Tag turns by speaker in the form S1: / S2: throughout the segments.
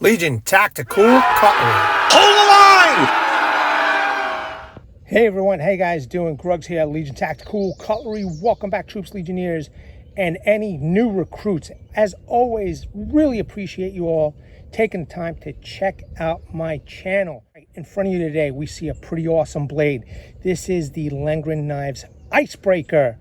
S1: Legion Tactical Cutlery.
S2: Hold the line!
S1: Hey everyone, hey guys, doing Grugs here at Legion Tactical Cutlery. Welcome back, troops, Legionnaires, and any new recruits. As always, really appreciate you all taking the time to check out my channel. In front of you today, we see a pretty awesome blade. This is the Lengren Knives Icebreaker.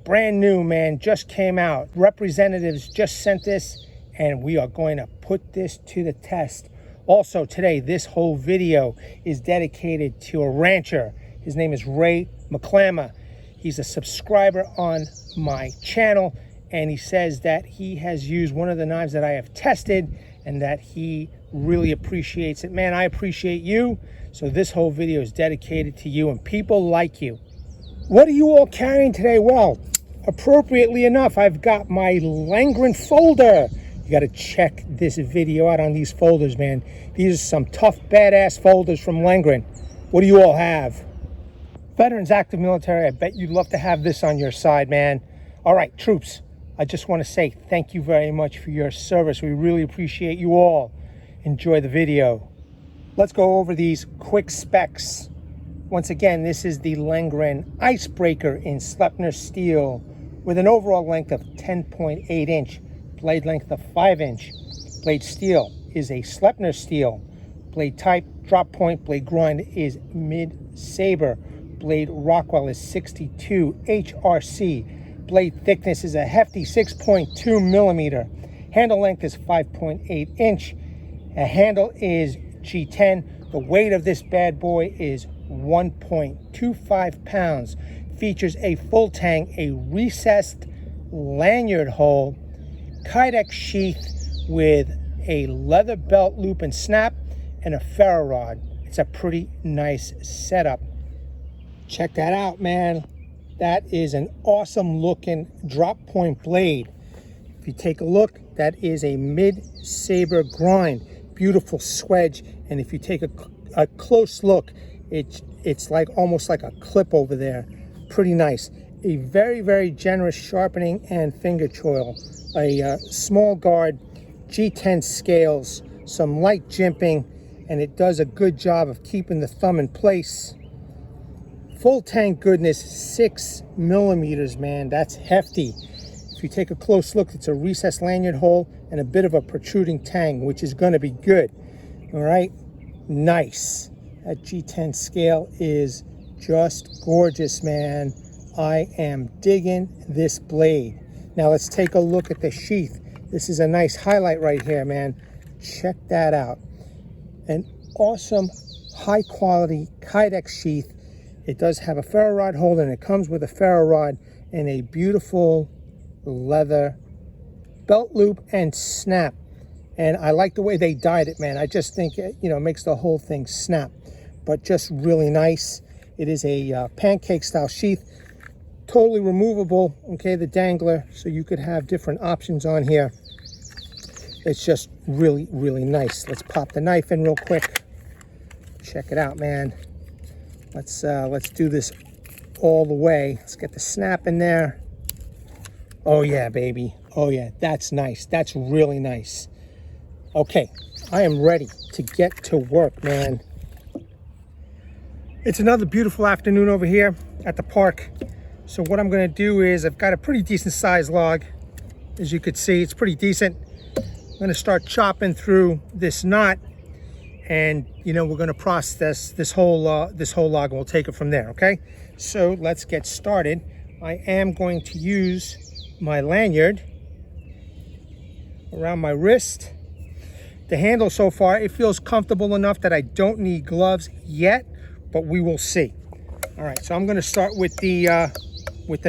S1: Brand new, man, just came out. Representatives just sent this, and we are going to put this to the test. Also today, this whole video is dedicated to a rancher. His name is Ray McClama. He's a subscriber on my channel, and he says that he has used one of the knives that I have tested and that he really appreciates it. Man, I appreciate you. So this whole video is dedicated to you and people like you. What are you all carrying today? Well, appropriately enough, I've got my Lengren folder. You got to check this video out on these folders, man. These are some tough, badass folders from Lengren. What do you all have? Veterans, active military, I bet you'd love to have this on your side, man. All right, troops, I just want to say thank you very much for your service. We really appreciate you all. Enjoy the video. Let's go over these quick specs. Once again, this is the Lengren Icebreaker in Sleipner steel with an overall length of 10.8 inch. Blade length of 5 inch. Blade steel is a Sleipner steel. Blade type, drop point, blade grind is mid-saber. Blade Rockwell is 62 HRC. Blade thickness is a hefty 6.2 millimeter. Handle length is 5.8 inch. A handle is G10. The weight of this bad boy is 1.25 pounds. Features a full tang, a recessed lanyard hole, Kydex sheath with a leather belt loop and snap, and a ferro rod. It's a pretty nice setup. Check that out, man. That is an awesome looking drop point blade. If you take a look, that is a mid-saber grind. Beautiful swedge. And if you take a close look, it's like almost like a clip over there. Pretty nice. A very, very generous sharpening and finger choil. A small guard, G10 scales, some light jimping, and it does a good job of keeping the thumb in place. Full tang goodness, 6 millimeters, man. That's hefty. If you take a close look, it's a recessed lanyard hole and a bit of a protruding tang, which is going to be good. All right, nice. That G10 scale is just gorgeous, man. I am digging this blade. Now let's take a look at the sheath. This is a nice highlight right here, man. Check that out. An awesome, high quality Kydex sheath. It does have a ferro rod hold, and it comes with a ferro rod and a beautiful leather belt loop and snap. And I like the way they dyed it, man. I just think it, makes the whole thing snap. But just really nice. It is a pancake style sheath. Totally removable, okay, the dangler, so you could have different options on here. It's just really, really nice. Let's pop the knife in real quick. Check it out, man. Let's do this all the way. Let's get the snap in there. Oh yeah, baby. Oh yeah, that's nice. That's really nice. Okay, I am ready to get to work, man. It's another beautiful afternoon over here at the park. So what I'm going to do is, I've got a pretty decent sized log. As you could see, it's pretty decent. I'm going to start chopping through this knot, and we're going to process this whole log, and we'll take it from there. Okay, so let's get started. I am going to use my lanyard around my wrist. The handle so far, it feels comfortable enough that I don't need gloves yet, but we will see. All right, so I'm going to start with the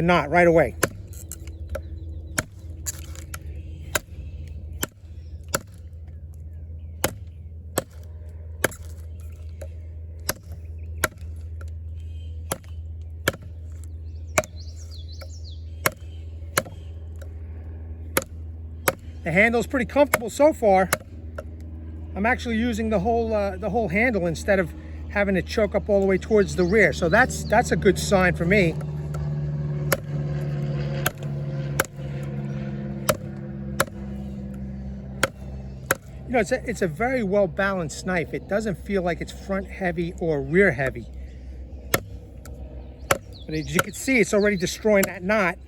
S1: knot right away. The handle's pretty comfortable so far. I'm actually using the whole handle instead of having to choke up all the way towards the rear. So that's a good sign for me. know, it's a very well balanced knife. It doesn't feel like it's front heavy or rear heavy. But as you can see, it's already destroying that knot.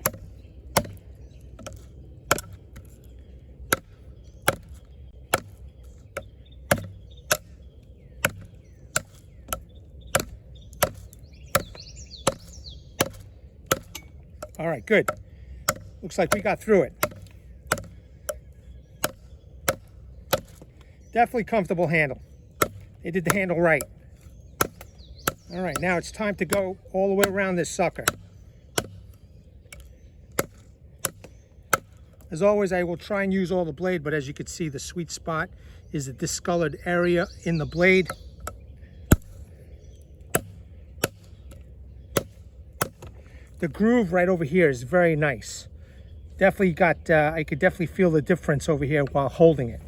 S1: All right, good. Looks like we got through it. Definitely comfortable handle. They did the handle right. All right, now it's time to go all the way around this sucker. As always, I will try and use all the blade, but as you can see, the sweet spot is the discolored area in the blade. The groove right over here is very nice. Definitely got, I could definitely feel the difference over here while holding it.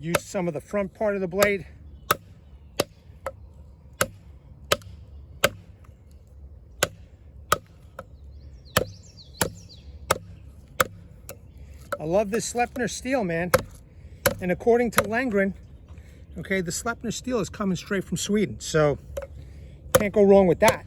S1: Use some of the front part of the blade. I love this Sleipner steel, man. And according to Lengren, okay, the Sleipner steel is coming straight from Sweden, so can't go wrong with that.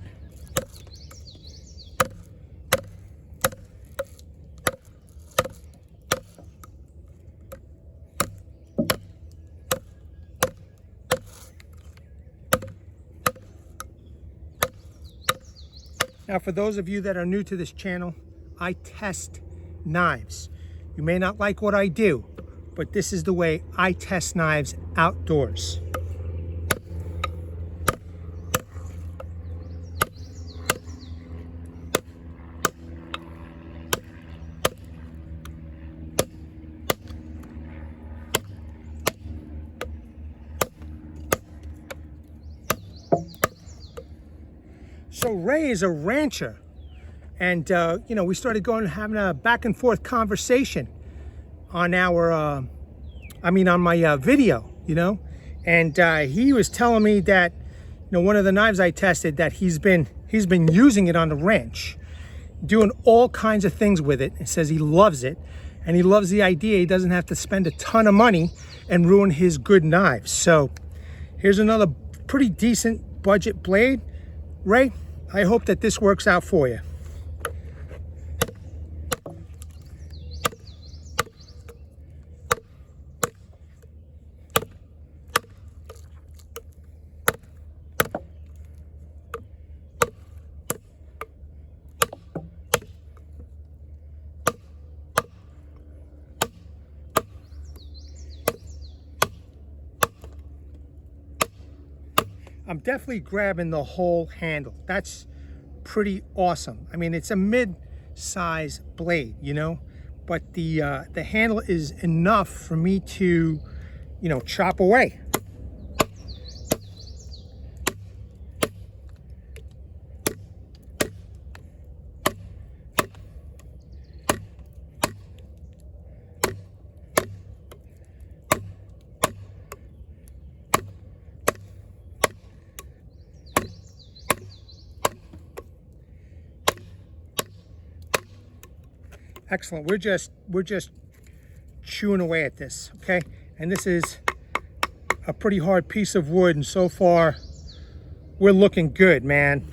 S1: Now, for those of you that are new to this channel, I test knives. You may not like what I do, but this is the way I test knives outdoors. So Ray is a rancher, and you know, we started having a back and forth conversation on our, on my video, you know, and he was telling me that, you know, one of the knives I tested, that he's been using it on the ranch, doing all kinds of things with it. He says he loves it, and he loves the idea he doesn't have to spend a ton of money and ruin his good knives. So here's another pretty decent budget blade. Ray, I hope that this works out for you. I'm definitely grabbing the whole handle. That's pretty awesome. I mean, it's a mid-size blade, you know, but the handle is enough for me to, you know, chop away. Excellent. We're just chewing away at this, okay? And this is a pretty hard piece of wood, and so far we're looking good, man.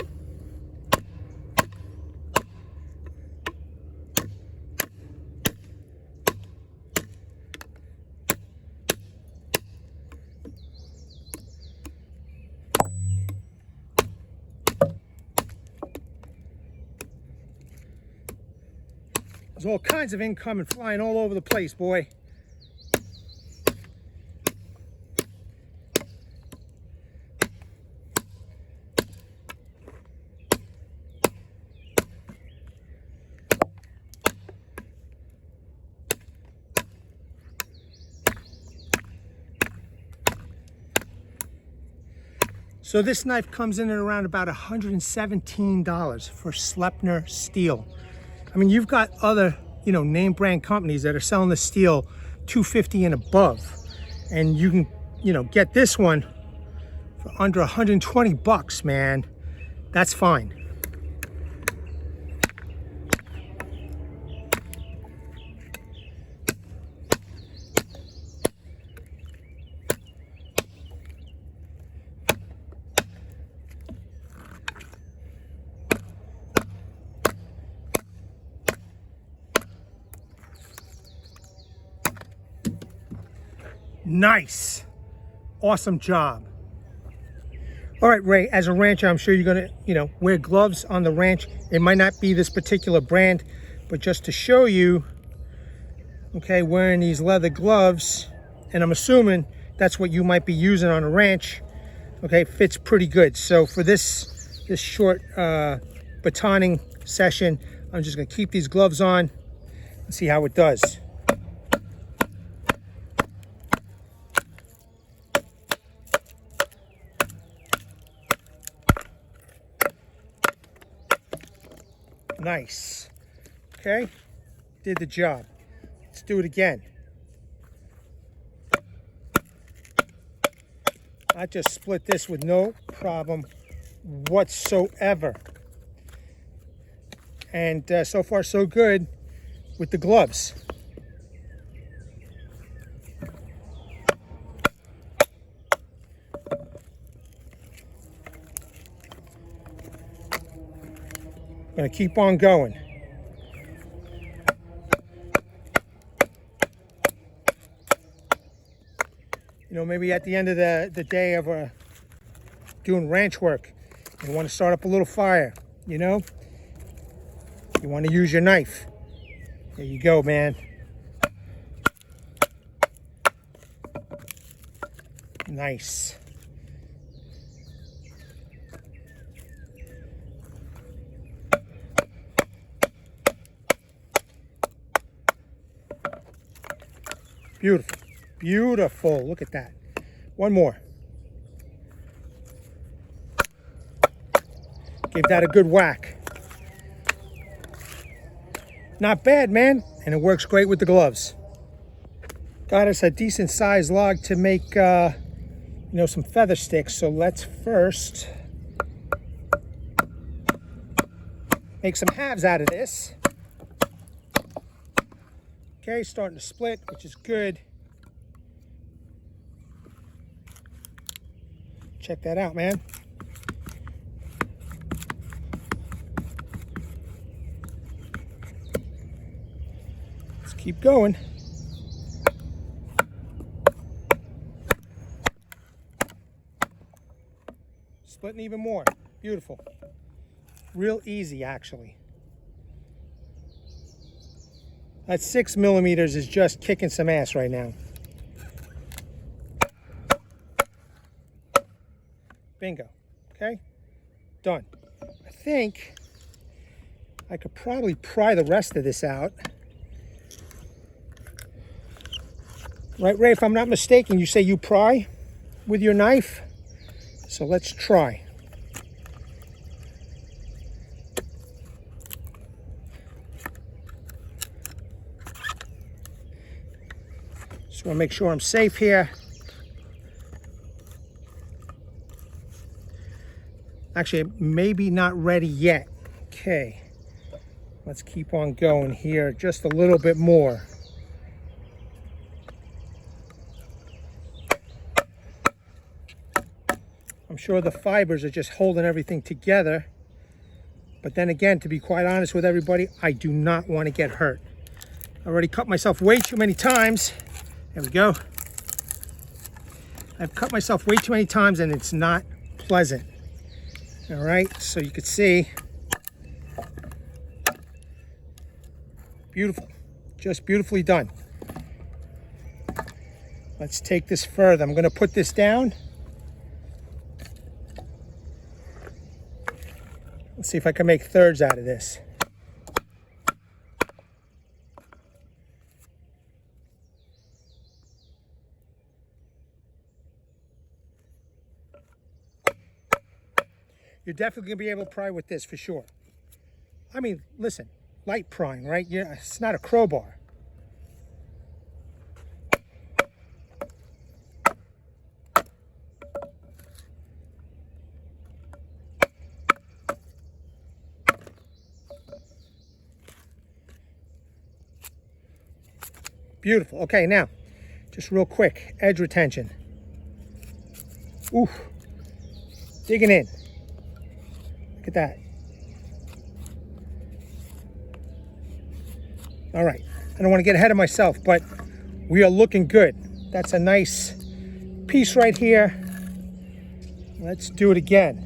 S1: There's all kinds of incoming flying all over the place, boy. So this knife comes in at around about $117 for Sleipner steel. I mean, you've got other, you know, name brand companies that are selling the steel $250 and above, and you can, you know, get this one for under 120 bucks, man. that's fine. Nice. Awesome job. All right, Ray, as a rancher, I'm sure you're gonna, wear gloves on the ranch. It might not be this particular brand, but just to show you, okay, wearing these leather gloves, and I'm assuming that's what you might be using on a ranch, okay, fits pretty good. So for this short batoning session, I'm just gonna keep these gloves on and see how it does. Nice. Okay, did the job. Let's do it again. I just split this with no problem whatsoever. And so far so good with the gloves. Gonna keep on going. Maybe at the end of the day of doing ranch work, you want to start up a little fire, you want to use your knife. There you go, man. Nice. Beautiful. Beautiful. Look at that. One more. Give that a good whack. Not bad, man. And it works great with the gloves. Got us a decent sized log to make, some feather sticks. So let's first make some halves out of this. Okay, starting to split, which is good. Check that out, man. Let's keep going. Splitting even more. Beautiful. Real easy, actually. That 6 millimeters is just kicking some ass right now. Bingo. Okay, done. I think I could probably pry the rest of this out. Right, Ray, if I'm not mistaken, you say you pry with your knife? So let's try. Just want to make sure I'm safe here. Actually, maybe not ready yet. Okay, let's keep on going here just a little bit more. I'm sure the fibers are just holding everything together. But then again, to be quite honest with everybody, I do not want to get hurt. I already cut myself way too many times. There we go. I've cut myself way too many times and it's not pleasant. All right, so you can see. Beautiful, just beautifully done. Let's take this further. I'm gonna put this down. Let's see if I can make thirds out of this. You're definitely gonna be able to pry with this for sure. I mean, listen, light prying, right? Yeah, it's not a crowbar. Beautiful. Okay, now, just real quick, edge retention. Ooh, digging in. Look at that. All right, I don't want to get ahead of myself, but we are looking good. That's a nice piece right here. Let's do it again.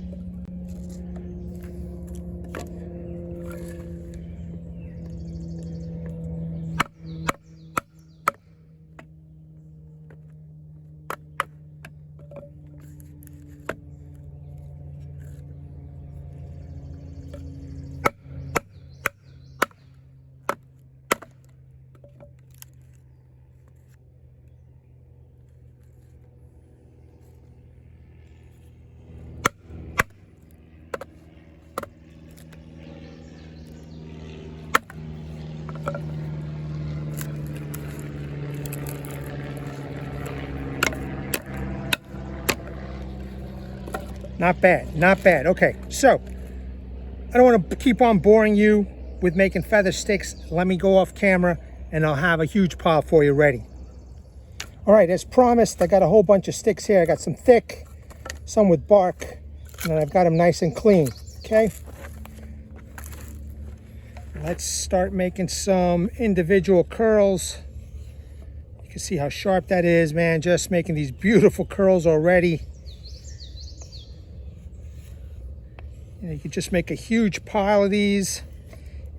S1: Not bad, not bad. Okay, so I don't want to keep on boring you with making feather sticks. Let me go off camera and I'll have a huge pile for you ready. All right, as promised, I got a whole bunch of sticks here. I got some thick, some with bark, and I've got them nice and clean, okay? Let's start making some individual curls. You can see how sharp that is, man. Just making these beautiful curls already. You could just make a huge pile of these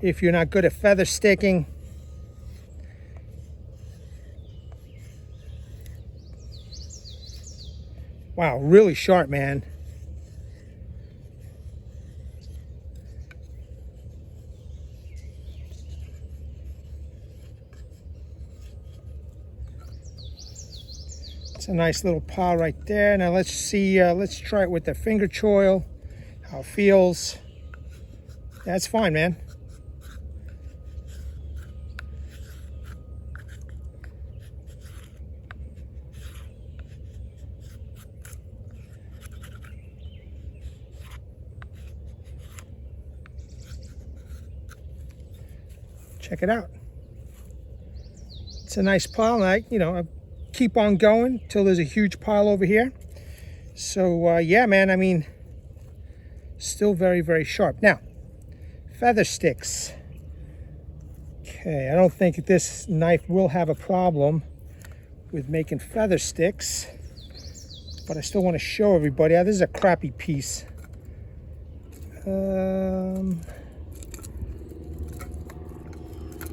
S1: if you're not good at feather sticking. Wow, really sharp, man. It's a nice little pile right there. Now let's see, let's try it with the finger choil. How it feels. That's fine, man. Check it out. It's a nice pile. I keep on going till there's a huge pile over here. So yeah, man, I mean, still very, very sharp. Now, feather sticks. Okay, I don't think this knife will have a problem with making feather sticks, but I still want to show everybody. This is a crappy piece.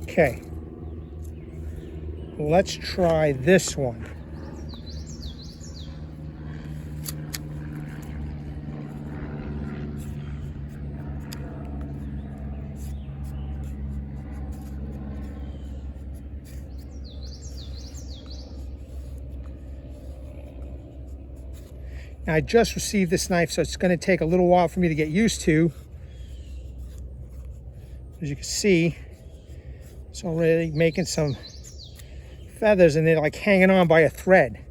S1: Okay, let's try this one. Now, I just received this knife, so it's going to take a little while for me to get used to. As you can see, it's already making some feathers and they're like hanging on by a thread.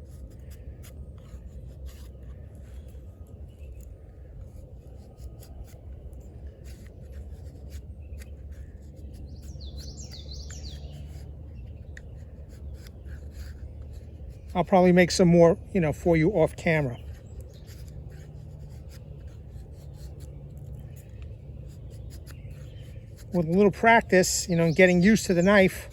S1: I'll probably make some more, for you off camera. With a little practice, and getting used to the knife,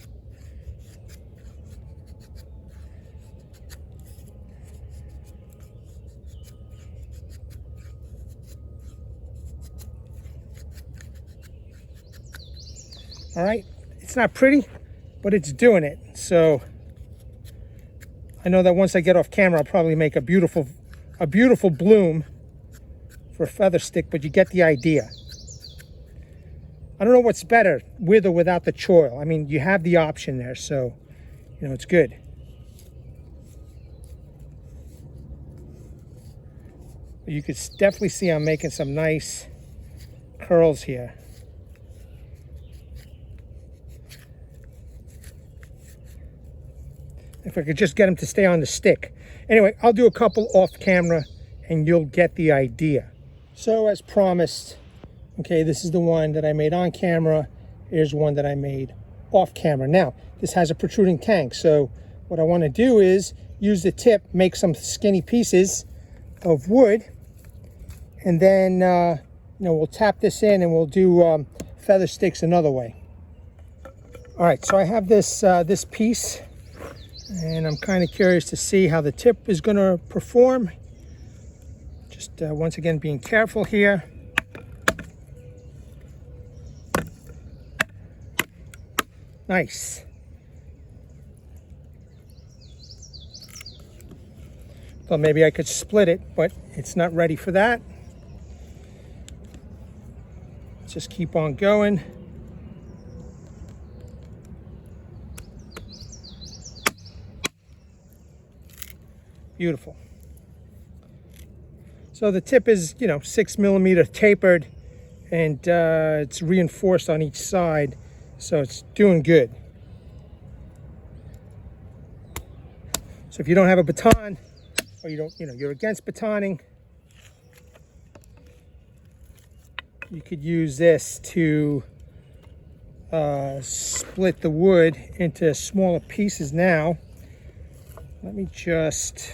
S1: all right, it's not pretty, but it's doing it. So I know that once I get off camera, I'll probably make a beautiful bloom for a feather stick, but you get the idea. I don't know what's better, with or without the choil. I mean, you have the option there, so, it's good. You could definitely see I'm making some nice curls here. If I could just get them to stay on the stick. Anyway, I'll do a couple off camera and you'll get the idea. So as promised, okay, this is the one that I made on camera. Here's one that I made off camera. Now, this has a protruding tang, so what I want to do is use the tip, make some skinny pieces of wood, and then we'll tap this in and we'll do feather sticks another way. All right, so I have this this piece, and I'm kind of curious to see how the tip is going to perform. Just once again being careful here. Nice. Thought maybe I could split it, but it's not ready for that. Let's just keep on going. Beautiful. So the tip is, 6mm tapered, and it's reinforced on each side, so it's doing good. So if you don't have a baton, or you're against batoning, you could use this to split the wood into smaller pieces. Now, let me just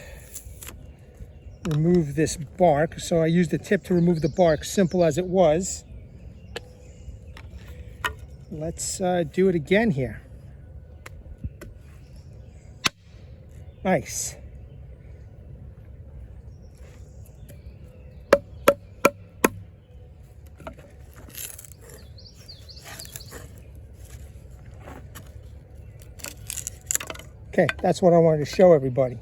S1: remove this bark. So I used the tip to remove the bark, simple as it was. Let's do it again here. Nice. Okay, that's what I wanted to show everybody.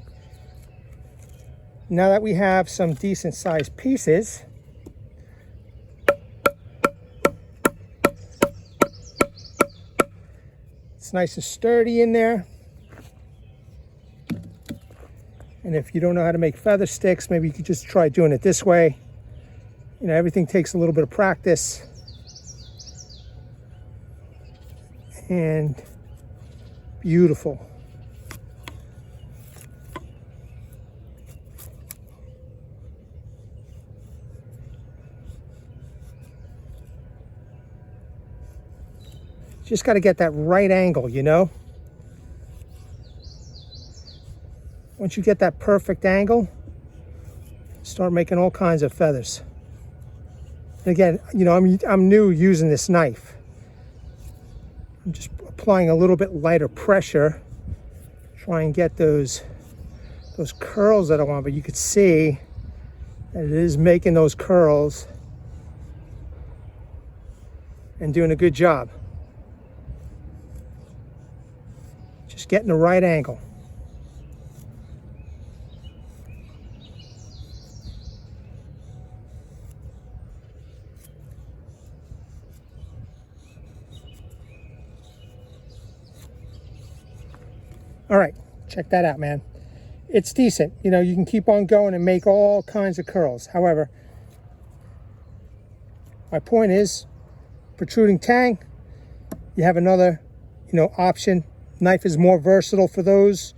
S1: Now that we have some decent sized pieces, it's nice and sturdy in there. And if you don't know how to make feather sticks, maybe you could just try doing it this way. Everything takes a little bit of practice. And beautiful. Just got to get that right angle, Once you get that perfect angle, start making all kinds of feathers. And again, I'm new using this knife. I'm just applying a little bit lighter pressure, try and get those curls that I want, but you could see that it is making those curls and doing a good job. Just getting the right angle. All right, check that out, man. It's decent. You can keep on going and make all kinds of curls. However, my point is, protruding tang, you have another, option. Knife is more versatile for those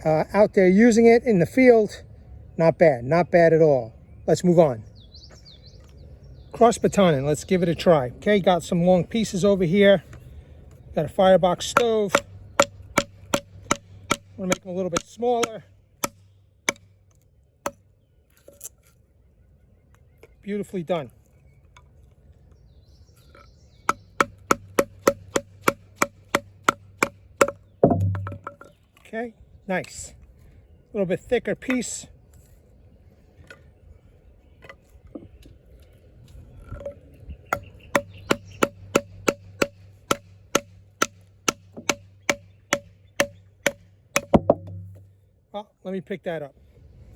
S1: out there using it in the field. Not bad at all. Let's move on. Cross batoning, let's give it a try. Okay, got some long pieces over here. Got a firebox stove. I'm gonna make them a little bit smaller. Beautifully done. Okay, nice. A little bit thicker piece. Well, let me pick that up.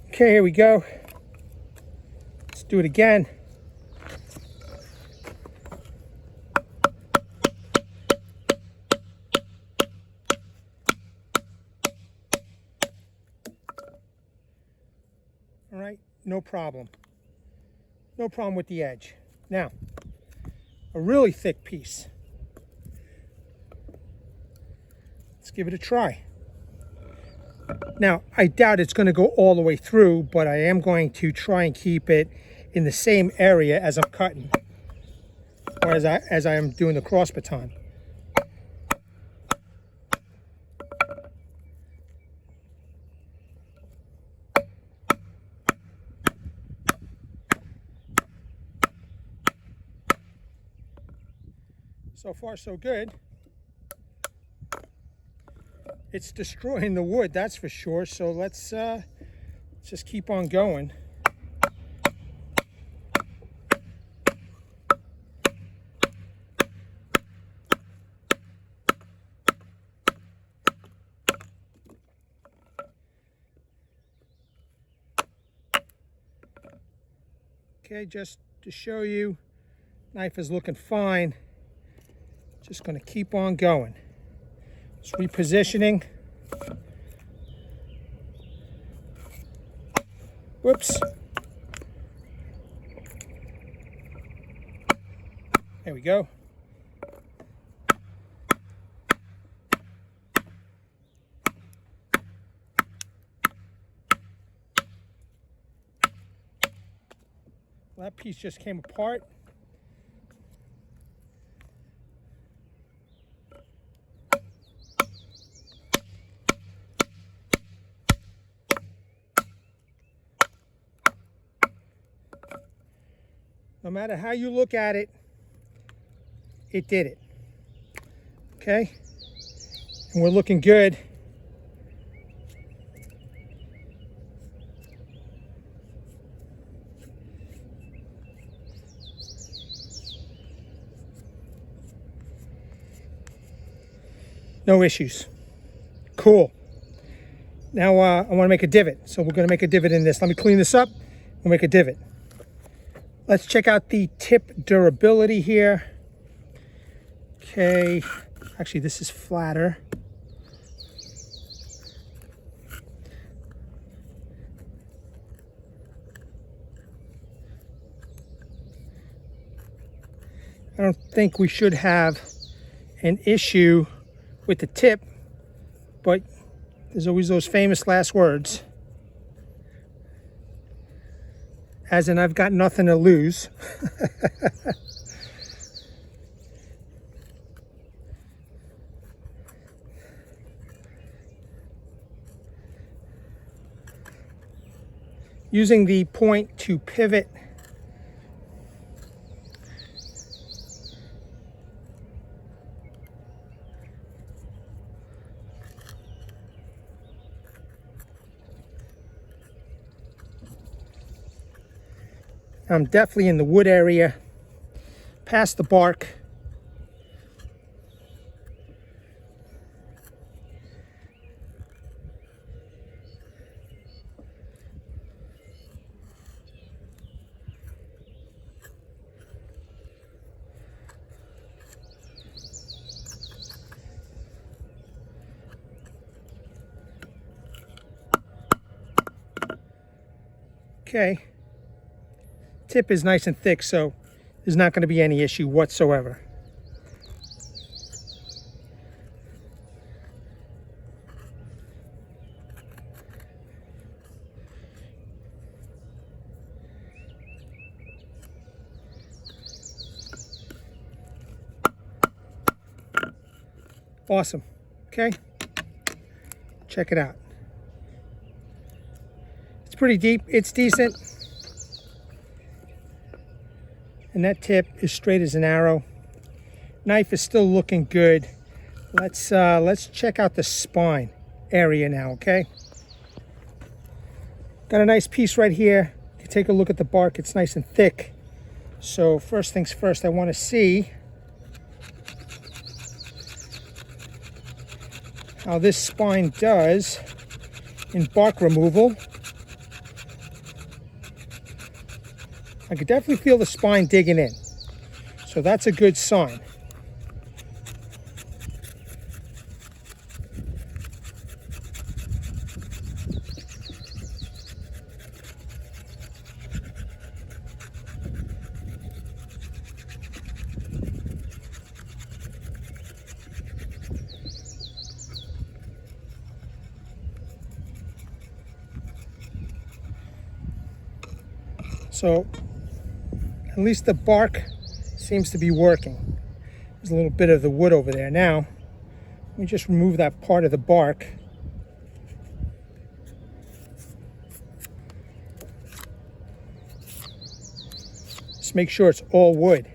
S1: Okay, here we go. Let's do it again. All right, no problem. No problem with the edge. Now, a really thick piece. Let's give it a try. Now, I doubt it's going to go all the way through, but I am going to try and keep it in the same area as I'm cutting, or as I am doing the cross baton. So far, so good. It's destroying the wood, that's for sure. So let's just keep on going. Okay, just to show you, knife is looking fine. Just going to keep on going. Just repositioning. Whoops. There we go. That piece just came apart. No matter how you look at it, it did it. Okay? And we're looking good. No issues. Cool. Now I want to make a divot. So we're going to make a divot in this. Let me clean this up. We'll make a divot. Let's check out the tip durability here. Okay. Actually, this is flatter. I don't think we should have an issue with the tip, but there's always those famous last words. As in, I've got nothing to lose. Using the point to pivot. I'm definitely in the wood area, past the bark. Okay. Tip is nice and thick, so there's not going to be any issue whatsoever. Awesome. Okay. Check it out. It's pretty deep. It's decent. And that tip is straight as an arrow. Knife is still looking good. Let's check out the spine area now, okay? Got a nice piece right here. You can take a look at the bark. It's nice and thick. So first things first, I want to see how this spine does in bark removal. I could definitely feel the spine digging in. So that's a good sign. So at least the bark seems to be working. There's a little bit of the wood over there. Now, let me just remove that part of the bark. Just make sure it's all wood.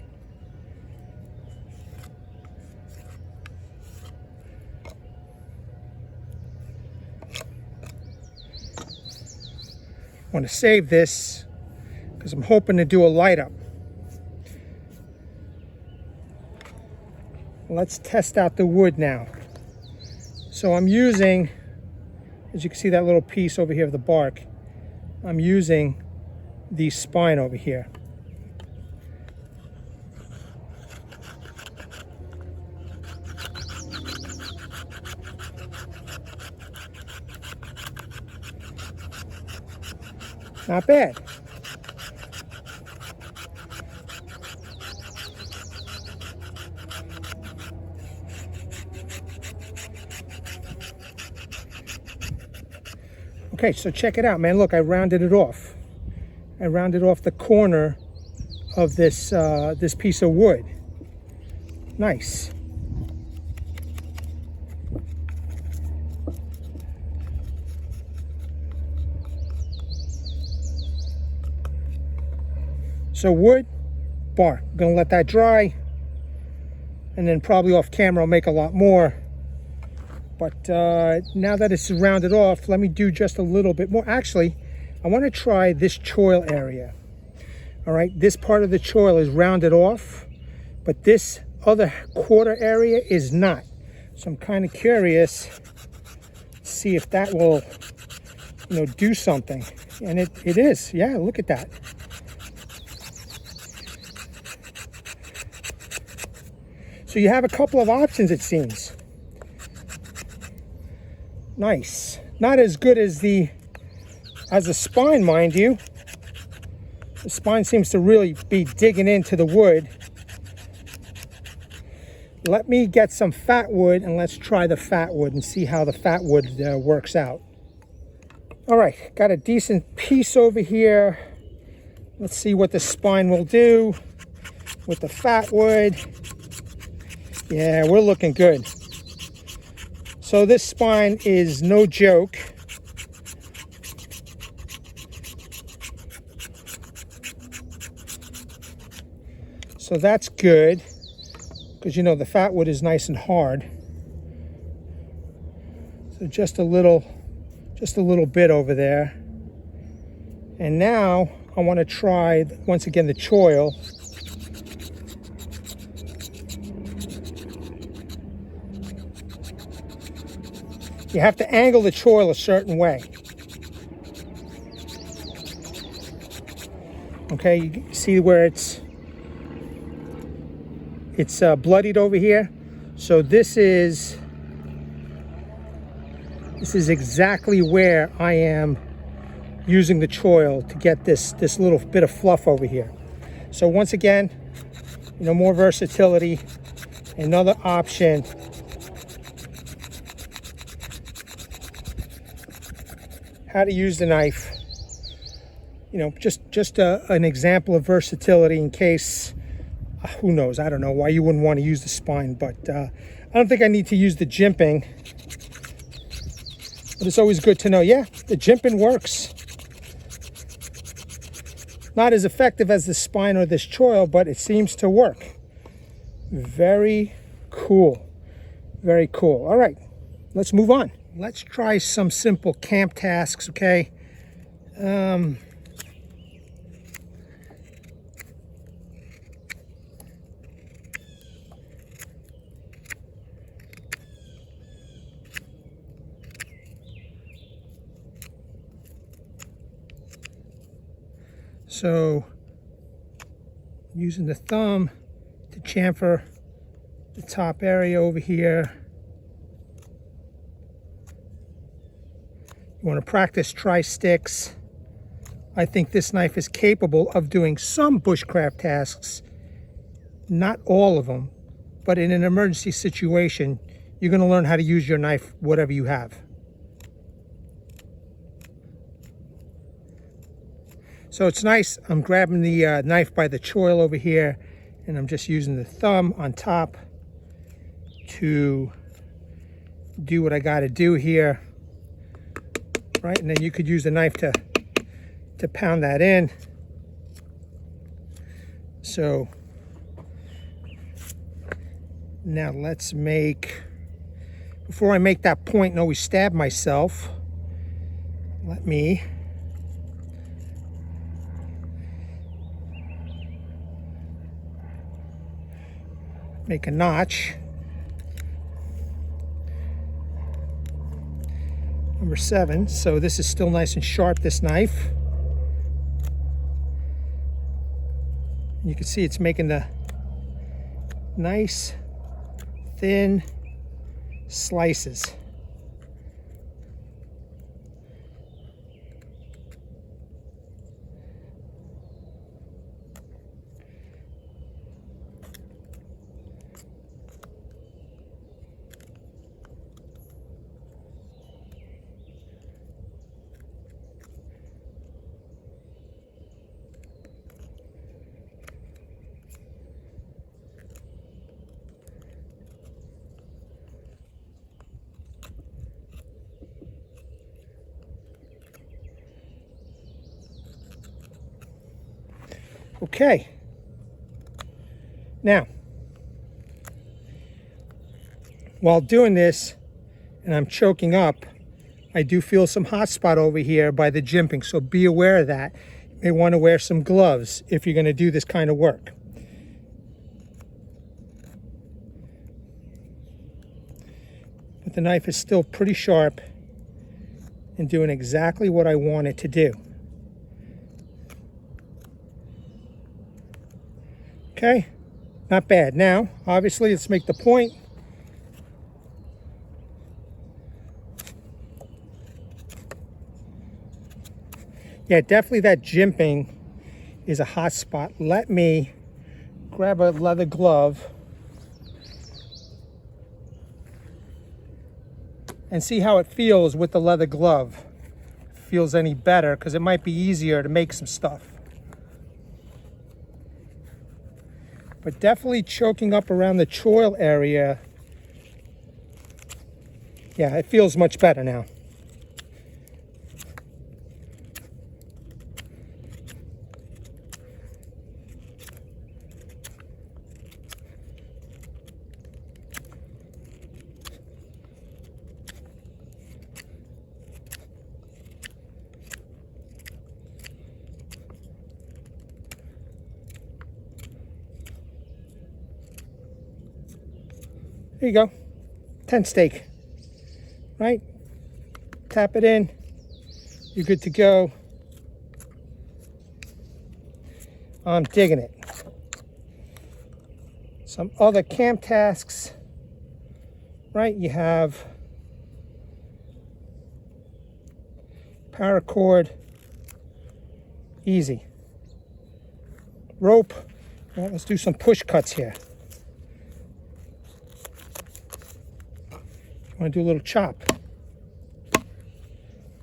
S1: want to save this because I'm hoping to do a light up. Let's test out the wood now. So I'm using, as you can see that little piece over here of the bark, I'm using the spine over here. Not bad. Okay, so check it out, man. Look, I rounded it off. I rounded off the corner of this this piece of wood. Nice. So wood, bark. I'm gonna let that dry, and then probably off camera I'll make a lot more. But now that it's rounded off, let me do just a little bit more. Actually, I want to try this choil area. All right, this part of the choil is rounded off, but this other quarter area is not. So I'm kind of curious to see if that will, you know, do something. And it is. Yeah, look at that. So you have a couple of options, it seems. Nice. Not as good as the spine, mind you. The spine seems to really be digging into the wood. Let me get some fat wood and let's try the fat wood and see how the fat wood works out. All right, got a decent piece over here. Let's see what the spine will do with the fat wood. Yeah, we're looking good. So this spine is no joke. So that's good, because you know the fat wood is nice and hard. So just a little bit over there. And now I want to try once again the choil. You have to angle the choil a certain way. Okay, you see where it's bloodied over here. So this is exactly where I am using the choil to get this little bit of fluff over here. So once again, you know, more versatility, another option. How to use the knife, you know, just an example of versatility in case, who knows, I don't know why you wouldn't want to use the spine, but I don't think I need to use the jimping, but it's always good to know, yeah, the jimping works. Not as effective as the spine or this choil, but it seems to work. Very cool, very cool. All right, let's move on. Let's try some simple camp tasks, okay? So, using the thumb to chamfer the top area over here. You want to practice tri-sticks. I think this knife is capable of doing some bushcraft tasks, not all of them, but in an emergency situation, you're going to learn how to use your knife, whatever you have. So it's nice. I'm grabbing the knife by the choil over here, and I'm just using the thumb on top to do what I got to do here. Right, and then you could use the knife to pound that in. So now let's make, before I make that point and always stab myself, let me make a notch. Number 7. So this is still nice and sharp, this knife. You can see it's making the nice thin slices. Okay, now, while doing this and I'm choking up, I do feel some hot spot over here by the jimping, so be aware of that. You may want to wear some gloves if you're going to do this kind of work. But the knife is still pretty sharp and doing exactly what I want it to do. Okay, not bad. Now, obviously, let's make the point. Yeah, definitely that jimping is a hot spot. Let me grab a leather glove and see how it feels with the leather glove. If it feels any better, because it might be easier to make some stuff. But definitely choking up around the choil area. Yeah, it feels much better now. There you go, tent stake, right? Tap it in, you're good to go. I'm digging it. Some other camp tasks, right? You have paracord, easy. Rope, well, let's do some push cuts here. I want to do a little chop.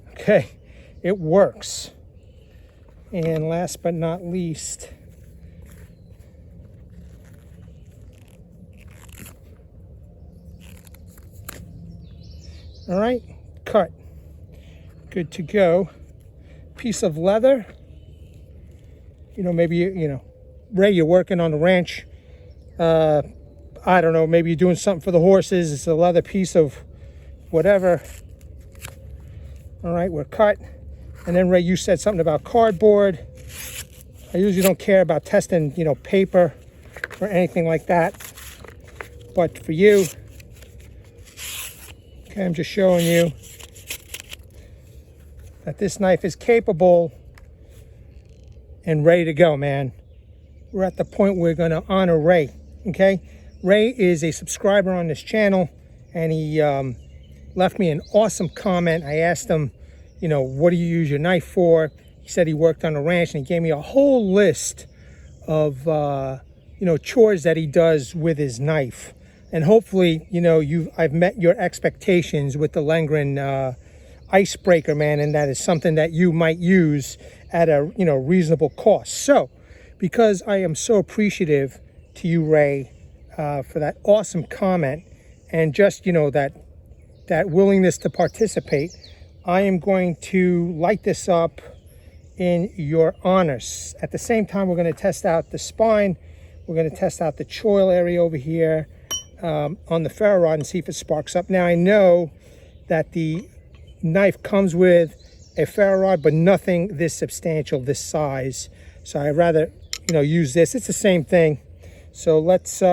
S1: Okay, it works. And last but not least, all right, cut. Good to go. Piece of leather. You know, maybe, you know, Ray, you're working on the ranch. I don't know, maybe you're doing something for the horses. It's a leather piece of whatever. All right, we're cut. And then Ray, you said something about cardboard. I usually don't care about testing, you know, paper or anything like that. But for you, okay, I'm just showing you that this knife is capable and ready to go, man. We're at the point where we're gonna honor Ray, okay? Ray is a subscriber on this channel, and he left me an awesome comment. I asked him, you know, what do you use your knife for? He said he worked on a ranch, and he gave me a whole list of, you know, chores that he does with his knife. And hopefully, you know, I've met your expectations with the Lengren icebreaker, man, and that is something that you might use at a, you know, reasonable cost. So, because I am so appreciative to you, Ray, for that awesome comment, and just, you know, that willingness to participate, I am going to light this up in your honors. At the same time, we're going to test out the spine. We're going to test out the choil area over here on the ferro rod and see if it sparks up. Now, I know that the knife comes with a ferro rod, but nothing this substantial, this size. So I'd rather, you know, use this. It's the same thing. So let's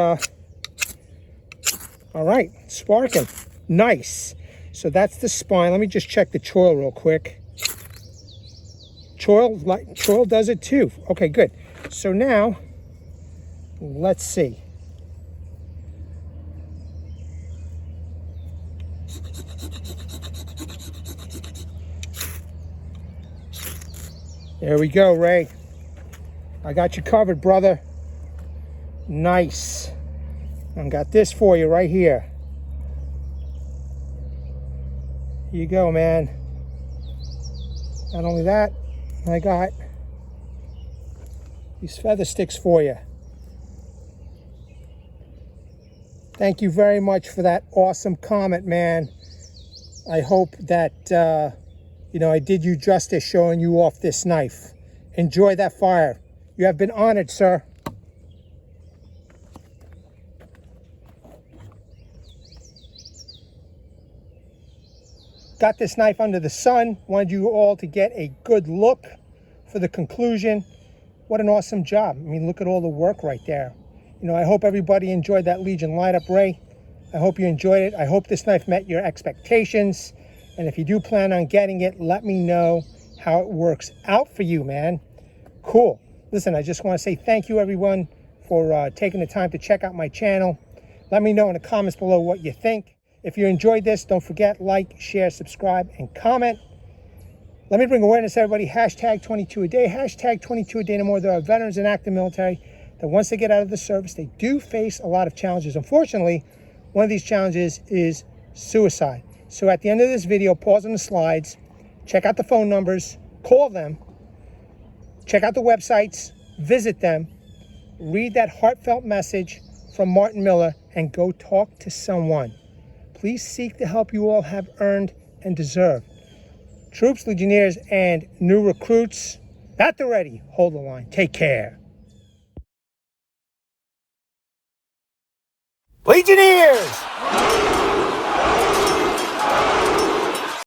S1: All right, sparking. Nice. So that's the spine. Let me just check the choil real quick. Choil does it too. Okay, good. So now, let's see. There we go, Ray. I got you covered, brother. Nice. I got this for you right here. Here you go, man. Not only that, I got these feather sticks for you. Thank you very much for that awesome comment, man. I hope that, I did you justice showing you off this knife. Enjoy that fire. You have been honored, sir. Got this knife under the sun. Wanted you all to get a good look for the conclusion. What an awesome job. I mean, look at all the work right there. I hope everybody enjoyed that Legion light-up, Ray. I hope you enjoyed it. I hope this knife met your expectations. And if you do plan on getting it, let me know how it works out for you, man. Cool. Listen, I just want to say thank you, everyone, for taking the time to check out my channel. Let me know in the comments below what you think. If you enjoyed this, don't forget, like, share, subscribe, and comment. Let me bring awareness to everybody. Hashtag 22 a day. Hashtag 22 a day no more. There are veterans in active military that once they get out of the service, they do face a lot of challenges. Unfortunately, one of these challenges is suicide. So at the end of this video, pause on the slides, check out the phone numbers, call them, check out the websites, visit them, read that heartfelt message from Martin Miller, and go talk to someone. Please seek the help you all have earned and deserve. Troops, Legionnaires, and new recruits, at the ready, hold the line. Take care. Legionnaires!